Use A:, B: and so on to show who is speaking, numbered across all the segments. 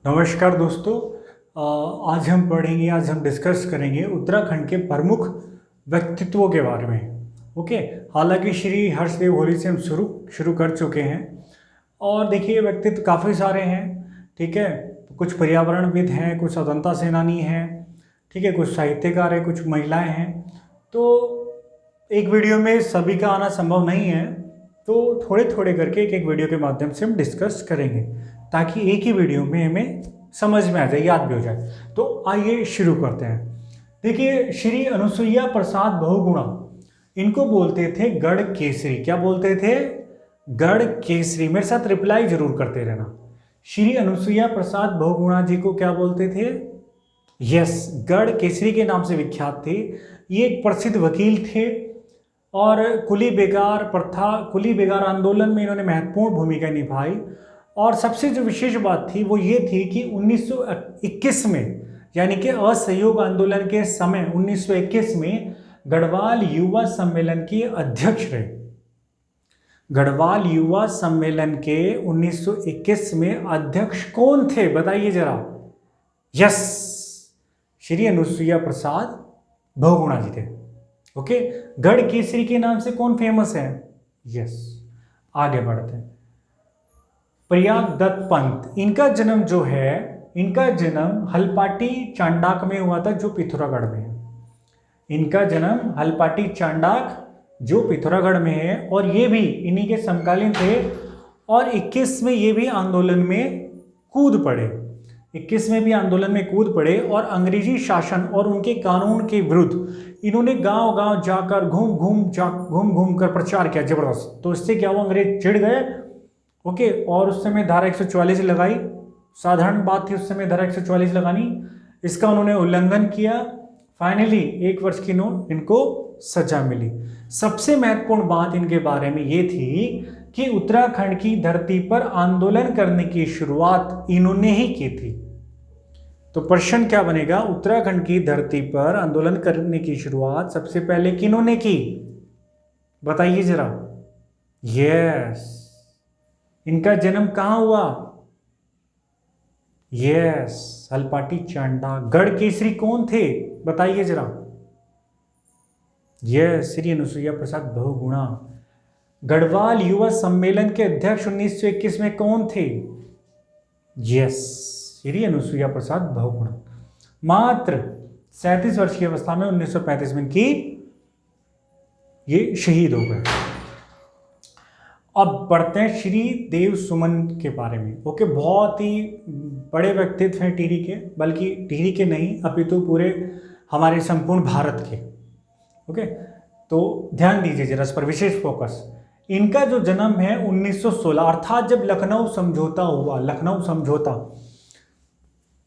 A: नमस्कार दोस्तों। आज हम पढ़ेंगे, आज हम डिस्कस करेंगे उत्तराखंड के प्रमुख व्यक्तित्वों के बारे में। ओके, हालांकि श्री हर्षदेव होली से हम शुरू कर चुके हैं और देखिए व्यक्तित्व काफ़ी सारे हैं। ठीक है, कुछ पर्यावरणविद हैं, कुछ स्वतंत्रता सेनानी हैं, ठीक है, कुछ साहित्यकार हैं, कुछ महिलाएं हैं। तो एक वीडियो में सभी का आना संभव नहीं है, तो थोड़े थोड़े करके एक एक वीडियो के माध्यम से हम डिस्कस करेंगे ताकि एक ही वीडियो में हमें समझ में आ जाए, याद भी हो जाए। तो आइए शुरू करते हैं। देखिए, श्री अनुसुईया प्रसाद बहुगुणा, इनको बोलते थे गढ़ केसरी। क्या बोलते थे? गढ़ केसरी। मेरे साथ रिप्लाई जरूर करते रहना। श्री अनुसुईया प्रसाद बहुगुणा जी को क्या बोलते थे? यस, गढ़ केसरी के नाम से विख्यात थे। ये एक प्रसिद्ध वकील थे और कुली बेगार आंदोलन में इन्होंने महत्वपूर्ण भूमिका निभाई। और सबसे जो विशेष बात थी वो ये थी कि 1921 में, यानी कि असहयोग आंदोलन के समय 1921 में गढ़वाल युवा सम्मेलन के अध्यक्ष रहे। गढ़वाल युवा सम्मेलन के 1921 में अध्यक्ष कौन थे बताइए जरा? यस, श्री अनुसुईया प्रसाद बहुगुणा जी थे। ओके, गढ़ केसरी के नाम से कौन फेमस है? यस, आगे बढ़ते हैं। प्रयाग दत्त पंत, इनका जन्म जो है, इनका जन्म हलपाटी चांडाक में हुआ था जो पिथौरागढ़ में है। इनका जन्म हलपाटी चांडाक जो पिथौरागढ़ में है और ये भी इन्हीं के समकालीन थे। और 21 में ये भी आंदोलन में कूद पड़े। 21 में भी आंदोलन में कूद पड़े और अंग्रेजी शासन और उनके कानून के विरुद्ध इन्होंने गांव गांव जाकर घूम घूम कर प्रचार किया जबरदस्त। तो इससे क्या हुआ, अंग्रेज चिढ़ गए। ओके, और उस समय धारा 144 लगाई। साधारण बात थी उस समय धारा 144 लगानी। इसका उन्होंने उल्लंघन किया। फाइनली 1 वर्ष की इनको सजा मिली। सबसे महत्वपूर्ण बात इनके बारे में ये थी कि उत्तराखंड की धरती पर आंदोलन करने की शुरुआत इन्होंने ही की थी। तो प्रश्न क्या बनेगा? उत्तराखंड की धरती पर आंदोलन करने की शुरुआत सबसे पहले किन्होंने की बताइए जरा? यस, इनका जन्म कहां हुआ? यस, हलपाटी चांडाक। गढ़ केसरी कौन थे बताइए जरा? यस, श्री अनुसुईया प्रसाद बहुगुणा। गढ़वाल युवा सम्मेलन के अध्यक्ष 1921 में कौन थे? यस, श्री अनुसुईया प्रसाद बहुगुणा। मात्र 37 वर्ष की अवस्था में 1935 में इनकी ये शहीद हो गए। अब बढ़ते हैं श्री देव सुमन के बारे में। ओके, बहुत ही बड़े व्यक्तित्व हैं टिहरी के, बल्कि टिहरी के नहीं अपितु पूरे हमारे संपूर्ण भारत के। ओके, तो ध्यान दीजिए जरा इस पर विशेष फोकस। इनका जो जन्म है 1916, अर्थात जब लखनऊ समझौता हुआ। लखनऊ समझौता,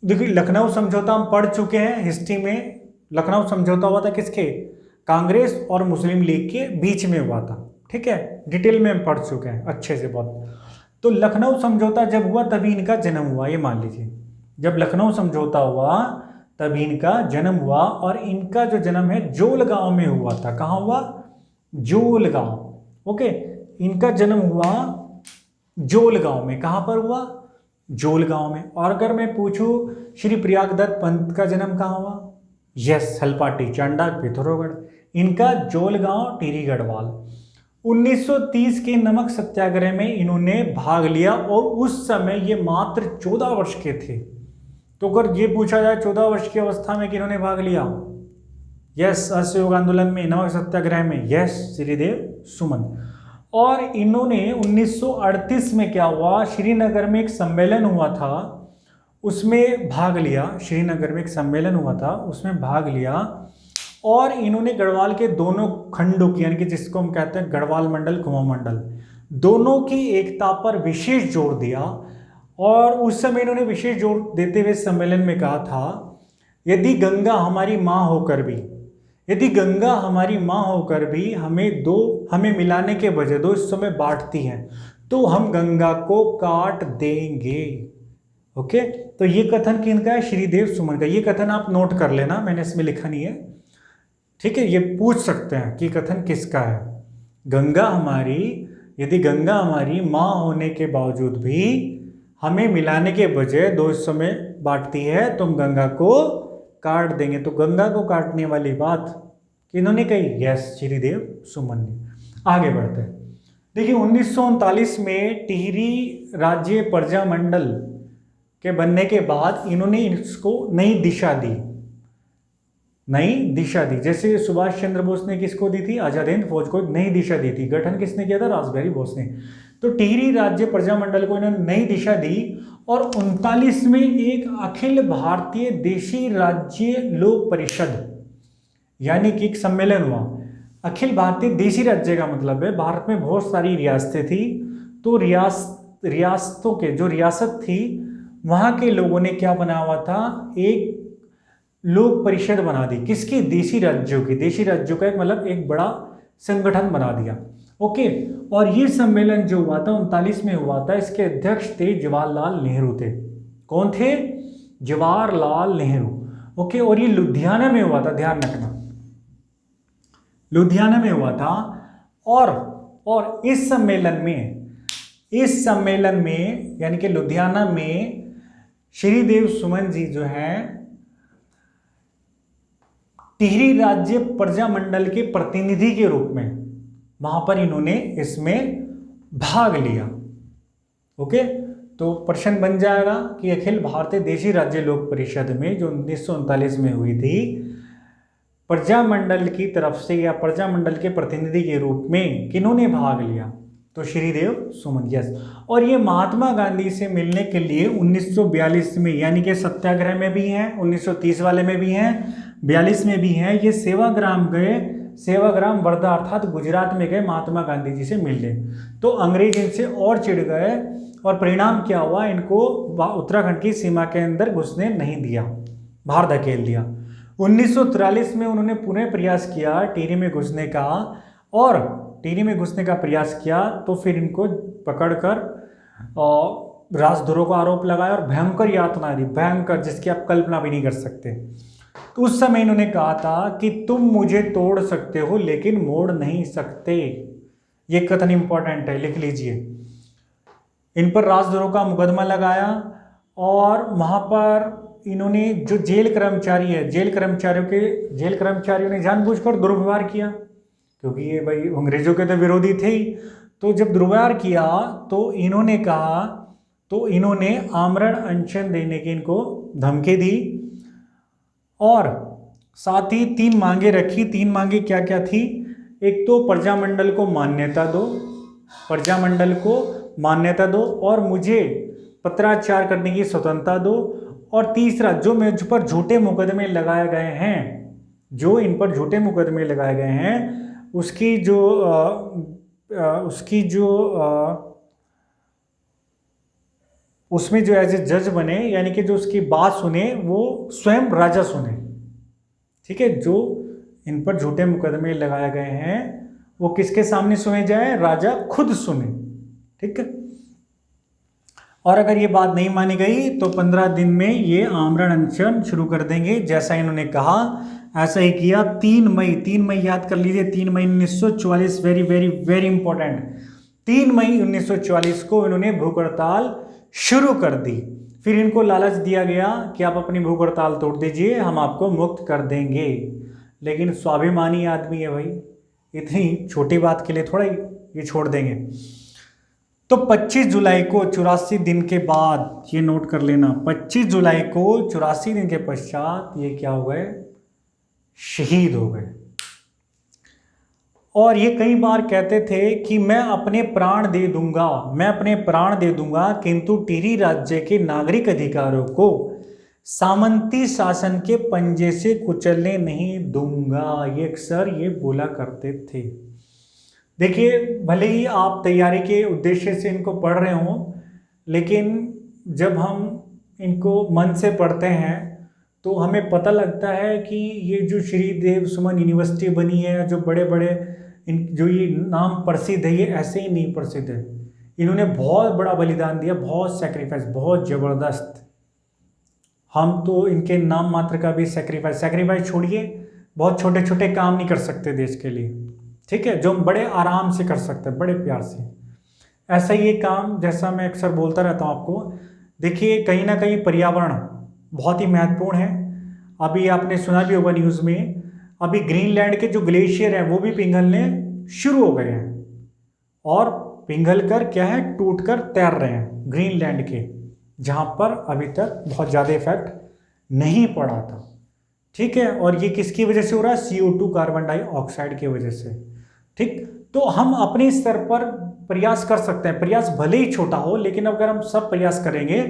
A: देखिए लखनऊ समझौता हम पढ़ चुके हैं हिस्ट्री में। लखनऊ समझौता हुआ था किसके? कांग्रेस और मुस्लिम लीग के बीच में हुआ था। ठीक है, डिटेल में हम पढ़ चुके हैं अच्छे से बहुत। तो लखनऊ समझौता जब हुआ तभी इनका जन्म हुआ, ये मान लीजिए। जब लखनऊ समझौता हुआ तभी इनका जन्म हुआ। और इनका जो जन्म है जोलगांव में हुआ था। कहाँ हुआ? जोलगांव। ओके, इनका जन्म हुआ जोलगांव में। कहाँ पर हुआ? जोलगांव में। और अगर मैं पूछूं श्री प्रयाग दत्त पंत का जन्म कहाँ हुआ? यस, हलपाटी चांडाक पिथौरागढ़। इनका जोलगांव टिहरी गढ़वाल। 1930 के नमक सत्याग्रह में इन्होंने भाग लिया और उस समय ये मात्र 14 वर्ष के थे। तो अगर ये पूछा जाए 14 वर्ष की अवस्था में किन्होंने भाग लिया? यस, असहयोग आंदोलन में, नमक सत्याग्रह में। यस, श्रीदेव सुमन। और इन्होंने 1938 में क्या हुआ, श्रीनगर में एक सम्मेलन हुआ था, उसमें भाग लिया। श्रीनगर में एक सम्मेलन हुआ था, उसमें भाग लिया। और इन्होंने गढ़वाल के दोनों खंडों की, यानी कि जिसको हम कहते हैं गढ़वाल मंडल, कुमाऊं मंडल, दोनों की एकता पर विशेष जोर दिया। और उस समय इन्होंने विशेष जोर देते हुए सम्मेलन में कहा था, यदि गंगा हमारी माँ होकर भी, यदि गंगा हमारी माँ होकर भी हमें मिलाने के बजाय दो हिस्सों बांटती हैं, तो हम गंगा को काट देंगे। ओके, तो ये कथन किनका है? श्रीदेव सुमन का। ये कथन आप नोट कर लेना, मैंने इसमें लिखा नहीं है। ठीक है, ये पूछ सकते हैं कि कथन किसका है। यदि गंगा हमारी माँ होने के बावजूद भी हमें मिलाने के बजाय दो हिस्सों में बांटती है, तुम गंगा को काट देंगे। तो गंगा को काटने वाली बात किन्होंने कही? यस, श्रीदेव सुमन ने। आगे बढ़ते हैं। देखिए 1939 में टिहरी राज्य प्रजामंडल के बनने के बाद इन्होंने इसको नई दिशा दी, नई दिशा दी। जैसे सुभाष चंद्र बोस ने किसको दी थी? आजाद हिंद फौज को नई दिशा दी थी। गठन किसने किया था? रासबिहारी बोस ने। तो टिहरी राज्य प्रजामंडल को इन्होंने नई दिशा दी और 39 में एक अखिल भारतीय देशी राज्य लोक परिषद यानी कि एक सम्मेलन हुआ। अखिल भारतीय देशी राज्य का मतलब है भारत में बहुत सारी रियासतें थी, तो रियासतों के जो रियासत थी वहां के लोगों ने क्या बनाया हुआ था? एक लोक परिषद बना दी। किसकी? देशी राज्यों की। देशी राज्यों का एक मतलब एक बड़ा संगठन बना दिया। ओके, और ये सम्मेलन जो हुआ था 39 में हुआ था, इसके अध्यक्ष थे जवाहरलाल नेहरू थे। कौन थे? जवाहरलाल नेहरू। ओके, और ये लुधियाना में हुआ था, ध्यान रखना, लुधियाना में हुआ था। और इस सम्मेलन में यानी कि लुधियाना में श्रीदेव सुमन जी जो हैं टिहरी राज्य प्रजामंडल के प्रतिनिधि के रूप में वहां पर इन्होंने इसमें भाग लिया। ओके, तो प्रश्न बन जाएगा कि अखिल भारतीय देशी राज्य लोक परिषद में जो 1939 में हुई थी, प्रजामंडल की तरफ से या प्रजामंडल के प्रतिनिधि के रूप में किन्होंने भाग लिया? तो श्रीदेव सुमन। यस, और ये महात्मा गांधी से मिलने के लिए 1942 में यानी कि सत्याग्रह में भी हैं, 1930 वाले में भी हैं, 42 में भी हैं, ये सेवाग्राम गए, सेवाग्राम वर्धा अर्थात गुजरात में गए महात्मा गांधी जी से मिलने। तो अंग्रेज इनसे और चिढ़ गए और परिणाम क्या हुआ? इनको उत्तराखंड की सीमा के अंदर घुसने नहीं दिया, बाहर धकेल दिया। 1943 में उन्होंने पुनः प्रयास किया टिहरी में घुसने का, और टिहरी में घुसने का प्रयास किया तो फिर इनको पकड़कर राजद्रोह का आरोप लगाया और भयंकर यातना दी, भयंकर, जिसकी आप कल्पना भी नहीं कर सकते। तो उस समय इन्होंने कहा था कि तुम मुझे तोड़ सकते हो लेकिन मोड़ नहीं सकते। ये कथन इंपॉर्टेंट है, लिख लीजिए। इन पर राजद्रोह का मुकदमा लगाया और वहां पर इन्होंने जो जेल कर्मचारी है, जेल कर्मचारियों ने जानबूझकर दुर्व्यवहार किया, क्योंकि ये भाई अंग्रेजों के तो विरोधी थे ही। तो जब दुर्व्यवहार किया तो इन्होंने कहा, तो इन्होंने आमरण अनशन देने की इनको धमकी दी और साथ ही 3 मांगे रखी। 3 मांगे क्या क्या थी? एक तो प्रजामंडल को मान्यता दो, प्रजामंडल को मान्यता दो, और मुझे पत्राचार करने की स्वतंत्रता दो, और तीसरा, जो मुझ पर झूठे मुकदमे लगाए गए हैं, जो इन पर झूठे मुकदमे लगाए गए हैं, उसकी जो उसमें जो एज ए जज बने, यानी कि जो उसकी बात सुने वो स्वयं राजा सुने। ठीक है, जो इन पर झूठे मुकदमे लगाए गए हैं वो किसके सामने सुने जाए? राजा खुद सुने। ठीक है, और अगर ये बात नहीं मानी गई तो 15 दिन में ये आमरण अनशन शुरू कर देंगे। जैसा इन्होंने कहा ऐसा ही किया। 3 मई याद कर लीजिए, 3 मई 1944, वेरी वेरी वेरी इंपॉर्टेंट। 3 मई 1944 को इन्होंने भूख हड़ताल शुरू कर दी। फिर इनको लालच दिया गया कि आप अपनी भूख हड़ताल तोड़ दीजिए, हम आपको मुक्त कर देंगे। लेकिन स्वाभिमानी आदमी है भाई, इतनी छोटी बात के लिए थोड़ा ये छोड़ देंगे। तो 25 जुलाई को 84 दिन के बाद, ये नोट कर लेना, 25 जुलाई को 84 दिन के पश्चात ये क्या हो गए? शहीद हो गए। और ये कई बार कहते थे कि मैं अपने प्राण दे दूंगा, किंतु टिहरी राज्य के नागरिक अधिकारों को सामंती शासन के पंजे से कुचलने नहीं दूंगा। ये अक्सर ये बोला करते थे। देखिए, भले ही आप तैयारी के उद्देश्य से इनको पढ़ रहे हों, लेकिन जब हम इनको मन से पढ़ते हैं तो हमें पता लगता है कि ये जो श्रीदेव सुमन यूनिवर्सिटी बनी है, जो बड़े बड़े जो ये नाम प्रसिद्ध है, ये ऐसे ही नहीं प्रसिद्ध है। इन्होंने बहुत बड़ा बलिदान दिया, बहुत सैक्रिफाइस, बहुत ज़बरदस्त। हम तो इनके नाम मात्र का भी सैक्रिफाइस छोड़िए, बहुत छोटे छोटे काम नहीं कर सकते देश के लिए। ठीक है, जो हम बड़े आराम से कर सकते हैं, बड़े प्यार से। ऐसा ही ये काम, जैसा मैं अक्सर बोलता रहता हूँ आपको, देखिए कहीं ना कहीं पर्यावरण बहुत ही महत्वपूर्ण है। अभी आपने सुना भी होगा न्यूज़ में, अभी ग्रीनलैंड के जो ग्लेशियर हैं वो भी पिघलने शुरू हो गए हैं, और पिघल कर क्या है, टूट कर तैर रहे हैं ग्रीनलैंड के, जहां पर अभी तक बहुत ज़्यादा इफेक्ट नहीं पड़ा था। ठीक है, और ये किसकी वजह से हो रहा है? CO2 कार्बन डाइऑक्साइड की वजह से। ठीक, तो हम अपने स्तर पर प्रयास कर सकते हैं, प्रयास भले ही छोटा हो, लेकिन अगर हम सब प्रयास करेंगे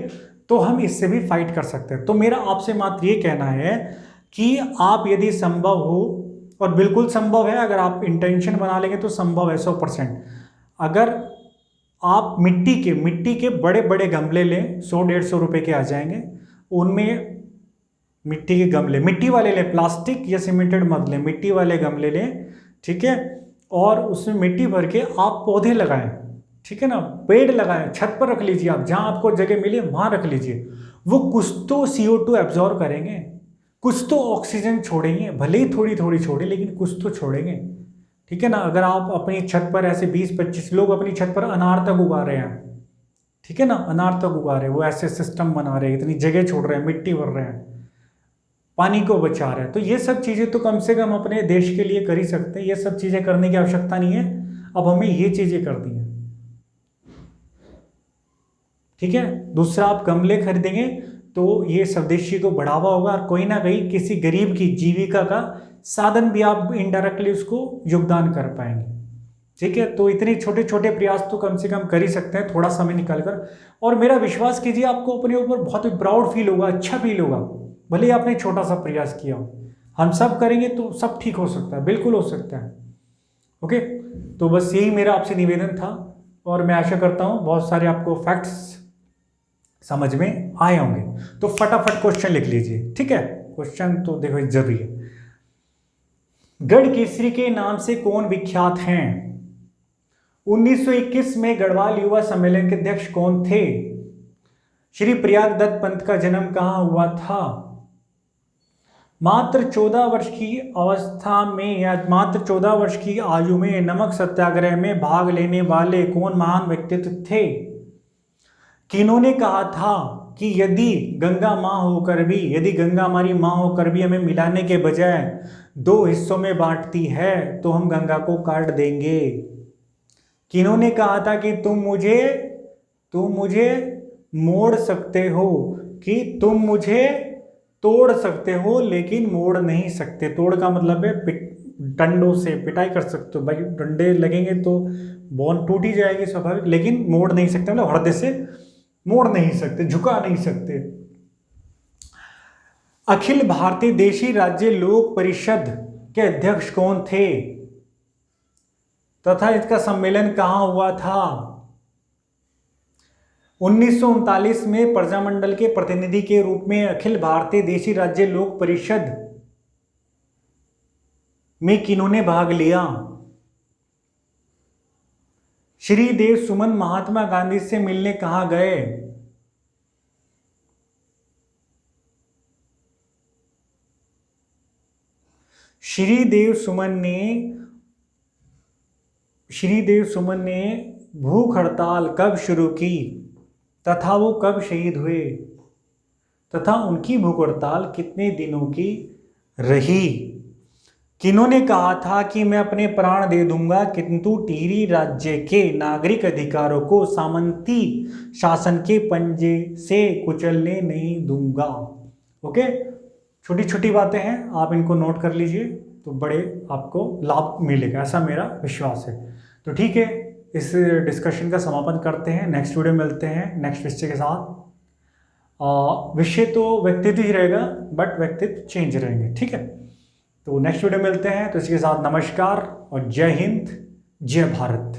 A: तो हम इससे भी फाइट कर सकते हैं। तो मेरा आपसे मात्र ये कहना है कि आप यदि संभव हो, और बिल्कुल संभव है, अगर आप इंटेंशन बना लेंगे तो संभव है 100%। अगर आप मिट्टी के बड़े बड़े गमले लें, 100-150 रुपए के आ जाएंगे, उनमें मिट्टी के गमले, मिट्टी वाले लें, प्लास्टिक या सीमेंटेड मत लें, मिट्टी वाले गमले लें। ठीक है, और उसमें मिट्टी भर के आप पौधे लगाएं। ठीक है ना, पेड़ लगाएं, छत पर रख लीजिए, आप जहां आपको जगह मिले वहां रख लीजिए। वो कुछ तो CO2 एब्जॉर्ब करेंगे, कुछ तो ऑक्सीजन छोड़ेंगे, भले ही थोड़ी थोड़ी छोड़े, लेकिन कुछ तो छोड़ेंगे। ठीक है ना, अगर आप अपनी छत पर ऐसे 20-25 लोग अपनी छत पर अनार तक उगा रहे हैं, ठीक है ना, अनार तक उगा रहे हैं, वो ऐसे सिस्टम बना रहे हैं, इतनी जगह छोड़ रहे हैं, मिट्टी भर रहे हैं, पानी को बचा रहे हैं, तो ये सब चीज़ें तो कम से कम अपने देश के लिए कर ही सकते हैं। ये सब चीज़ें करने की आवश्यकता नहीं है, अब हमें ये चीज़ें करनी है। ठीक है, दूसरा, आप गमले खरीदेंगे तो ये स्वदेशी को बढ़ावा होगा, और कोई ना कहीं किसी गरीब की जीविका का साधन भी आप इनडायरेक्टली उसको योगदान कर पाएंगे। ठीक है, तो इतने छोटे छोटे प्रयास तो कम से कम कर ही सकते हैं, थोड़ा समय निकालकर। और मेरा विश्वास कीजिए, आपको अपने ऊपर बहुत ही प्राउड फील होगा, अच्छा फील होगा, भले ही आपने छोटा सा प्रयास किया हो। हम सब करेंगे तो सब ठीक हो सकता है, बिल्कुल हो सकता है। ओके, तो बस यही मेरा आपसे निवेदन था, और मैं आशा करता हूँ बहुत सारे आपको फैक्ट्स समझ में आए होंगे। तो फटाफट क्वेश्चन लिख लीजिए। ठीक है, क्वेश्चन तो देखो जरूरी है। गढ़ केसरी के नाम से कौन विख्यात हैं? 1921 में गढ़वाल युवा सम्मेलन के अध्यक्ष कौन थे? श्री प्रयाग दत्त पंत का जन्म कहां हुआ था? मात्र 14 वर्ष की अवस्था में या मात्र 14 वर्ष की आयु में नमक सत्याग्रह में भाग लेने वाले कौन महान व्यक्तित्व थे? किन्होंने कहा था कि यदि गंगा हमारी माँ होकर भी हमें मिलाने के बजाय 2 हिस्सों में बांटती है तो हम गंगा को काट देंगे? किन्होंने कहा था कि तुम मुझे मोड़ सकते हो, कि तुम मुझे तोड़ सकते हो लेकिन मोड़ नहीं सकते? तोड़ का मतलब है डंडों से पिटाई कर सकते हो, भाई डंडे लगेंगे तो बोन टूट ही जाएगी स्वाभाविक, लेकिन मोड़ नहीं सकते, मतलब हृदय से मोड़ नहीं सकते, झुका नहीं सकते। अखिल भारतीय देशी राज्य लोक परिषद के अध्यक्ष कौन थे तथा इसका सम्मेलन कहां हुआ था? 1939 में प्रजामंडल के प्रतिनिधि के रूप में अखिल भारतीय देशी राज्य लोक परिषद में किन्होंने भाग लिया? श्रीदेव सुमन महात्मा गांधी से मिलने कहां गए? श्रीदेव सुमन ने भूख हड़ताल कब शुरू की तथा वो कब शहीद हुए, तथा उनकी भूख हड़ताल कितने दिनों की रही? किन्होंने कहा था कि मैं अपने प्राण दे दूंगा किंतु टिहरी राज्य के नागरिक अधिकारों को सामंती शासन के पंजे से कुचलने नहीं दूंगा? ओके, छोटी छोटी बातें हैं, आप इनको नोट कर लीजिए तो बड़े आपको लाभ मिलेगा, ऐसा मेरा विश्वास है। तो ठीक है, इस डिस्कशन का समापन करते हैं, नेक्स्ट वीडियो मिलते हैं नेक्स्ट विषय के साथ। विषय तो व्यक्तित्व ही रहेगा बट व्यक्तित्व चेंज रहेंगे। ठीक है, तो नेक्स्ट वीडियो मिलते हैं, तो इसके साथ नमस्कार और जय हिंद, जय भारत।